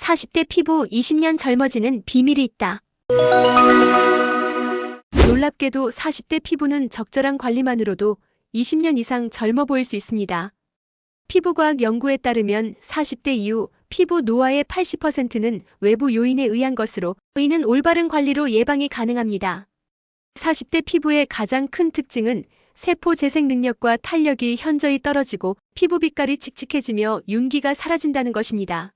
40대 피부 20년 젊어지는 비밀이 있다. 놀랍게도 40대 피부는 적절한 관리만으로도 20년 이상 젊어 보일 수 있습니다. 피부과학 연구에 따르면 40대 이후 피부 노화의 80%는 외부 요인에 의한 것으로, 이는 올바른 관리로 예방이 가능합니다. 40대 피부의 가장 큰 특징은 세포 재생 능력과 탄력이 현저히 떨어지고 피부 빛깔이 칙칙해지며 윤기가 사라진다는 것입니다.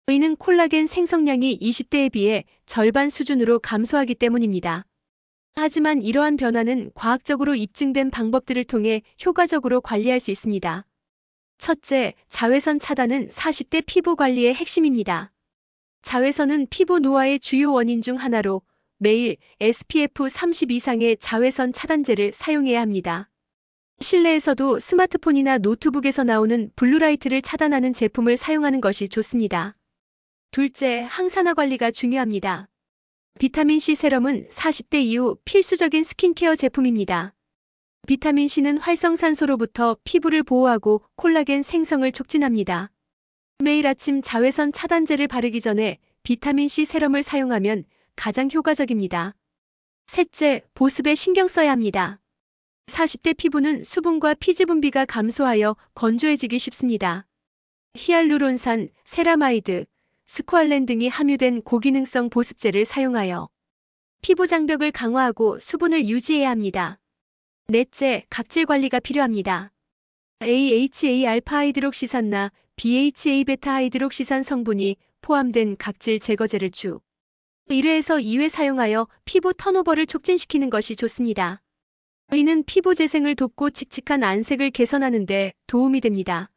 이는 콜라겐 생성량이 20대에 비해 절반 수준으로 감소하기 때문입니다. 하지만 이러한 변화는 과학적으로 입증된 방법들을 통해 효과적으로 관리할 수 있습니다. 첫째, 자외선 차단은 40대 피부 관리의 핵심입니다. 자외선은 피부 노화의 주요 원인 중 하나로 매일 SPF 30 이상의 자외선 차단제를 사용해야 합니다. 실내에서도 스마트폰이나 노트북에서 나오는 블루라이트를 차단하는 제품을 사용하는 것이 좋습니다. 둘째, 항산화 관리가 중요합니다. 비타민C 세럼은 40대 이후 필수적인 스킨케어 제품입니다. 비타민C는 활성산소로부터 피부를 보호하고 콜라겐 생성을 촉진합니다. 매일 아침 자외선 차단제를 바르기 전에 비타민C 세럼을 사용하면 가장 효과적입니다. 셋째, 보습에 신경 써야 합니다. 40대 피부는 수분과 피지 분비가 감소하여 건조해지기 쉽습니다. 히알루론산, 세라마이드, 스쿠알렌 등이 함유된 고기능성 보습제를 사용하여 피부 장벽을 강화하고 수분을 유지해야 합니다. 넷째, 각질 관리가 필요합니다. AHA-알파 하이드록시산나 BHA-베타 하이드록시산 성분이 포함된 각질 제거제를 주 1회에서 2회 사용하여 피부 턴오버를 촉진시키는 것이 좋습니다. 이는 피부 재생을 돕고 칙칙한 안색을 개선하는 데 도움이 됩니다.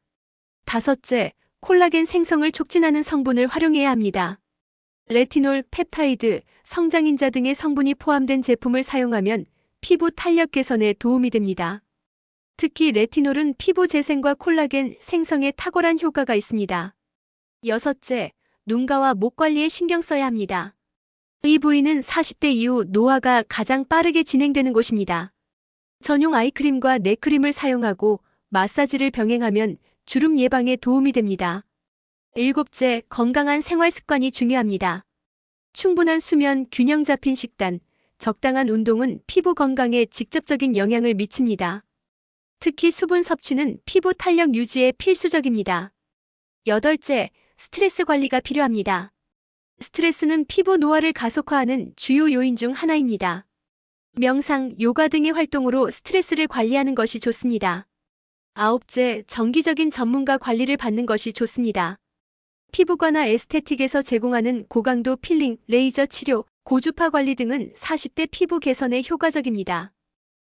다섯째, 콜라겐 생성을 촉진하는 성분을 활용해야 합니다. 레티놀, 펩타이드, 성장인자 등의 성분이 포함된 제품을 사용하면 피부 탄력 개선에 도움이 됩니다. 특히 레티놀은 피부 재생과 콜라겐 생성에 탁월한 효과가 있습니다. 여섯째, 눈가와 목 관리에 신경 써야 합니다. 이 부위는 40대 이후 노화가 가장 빠르게 진행되는 곳입니다. 전용 아이크림과 넥크림을 사용하고 마사지를 병행하면 주름 예방에 도움이 됩니다. 일곱째, 건강한 생활 습관이 중요합니다. 충분한 수면, 균형 잡힌 식단, 적당한 운동은 피부 건강에 직접적인 영향을 미칩니다. 특히 수분 섭취는 피부 탄력 유지에 필수적입니다. 여덟째, 스트레스 관리가 필요합니다. 스트레스는 피부 노화를 가속화하는 주요 요인 중 하나입니다. 명상, 요가 등의 활동으로 스트레스를 관리하는 것이 좋습니다. 아홉째, 정기적인 전문가 관리를 받는 것이 좋습니다. 피부과나 에스테틱에서 제공하는 고강도 필링, 레이저 치료, 고주파 관리 등은 40대 피부 개선에 효과적입니다.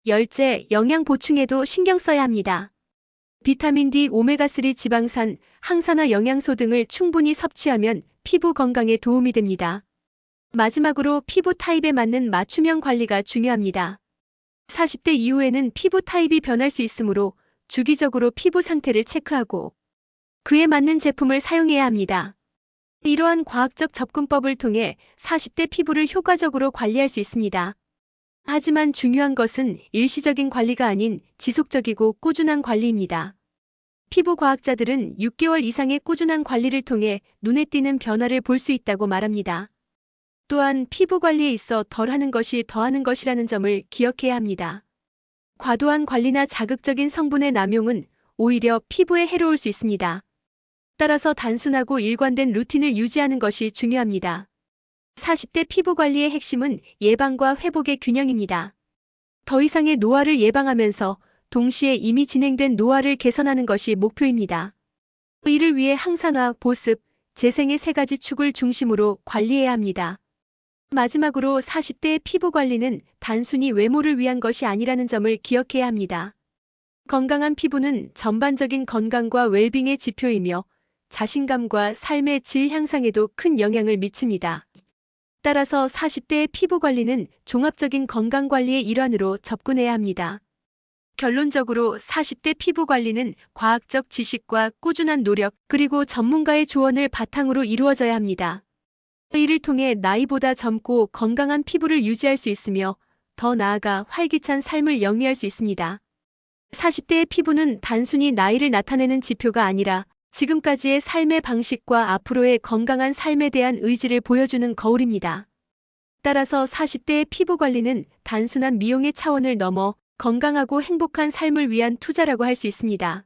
열째, 영양 보충에도 신경 써야 합니다. 비타민 D, 오메가3 지방산, 항산화 영양소 등을 충분히 섭취하면 피부 건강에 도움이 됩니다. 마지막으로 피부 타입에 맞는 맞춤형 관리가 중요합니다. 40대 이후에는 피부 타입이 변할 수 있으므로 주기적으로 피부 상태를 체크하고 그에 맞는 제품을 사용해야 합니다. 이러한 과학적 접근법을 통해 40대 피부를 효과적으로 관리할 수 있습니다. 하지만 중요한 것은 일시적인 관리가 아닌 지속적이고 꾸준한 관리입니다. 피부 과학자들은 6개월 이상의 꾸준한 관리를 통해 눈에 띄는 변화를 볼 수 있다고 말합니다. 또한 피부 관리에 있어 덜 하는 것이 더 하는 것이라는 점을 기억해야 합니다. 과도한 관리나 자극적인 성분의 남용은 오히려 피부에 해로울 수 있습니다. 따라서 단순하고 일관된 루틴을 유지하는 것이 중요합니다. 40대 피부 관리의 핵심은 예방과 회복의 균형입니다. 더 이상의 노화를 예방하면서 동시에 이미 진행된 노화를 개선하는 것이 목표입니다. 이를 위해 항산화, 보습, 재생의 세 가지 축을 중심으로 관리해야 합니다. 마지막으로 40대의 피부 관리는 단순히 외모를 위한 것이 아니라는 점을 기억해야 합니다. 건강한 피부는 전반적인 건강과 웰빙의 지표이며 자신감과 삶의 질 향상에도 큰 영향을 미칩니다. 따라서 40대의 피부 관리는 종합적인 건강 관리의 일환으로 접근해야 합니다. 결론적으로 40대 피부 관리는 과학적 지식과 꾸준한 노력, 그리고 전문가의 조언을 바탕으로 이루어져야 합니다. 이를 통해 나이보다 젊고 건강한 피부를 유지할 수 있으며 더 나아가 활기찬 삶을 영위할 수 있습니다. 40대의 피부는 단순히 나이를 나타내는 지표가 아니라 지금까지의 삶의 방식과 앞으로의 건강한 삶에 대한 의지를 보여주는 거울입니다. 따라서 40대의 피부 관리는 단순한 미용의 차원을 넘어 건강하고 행복한 삶을 위한 투자라고 할 수 있습니다.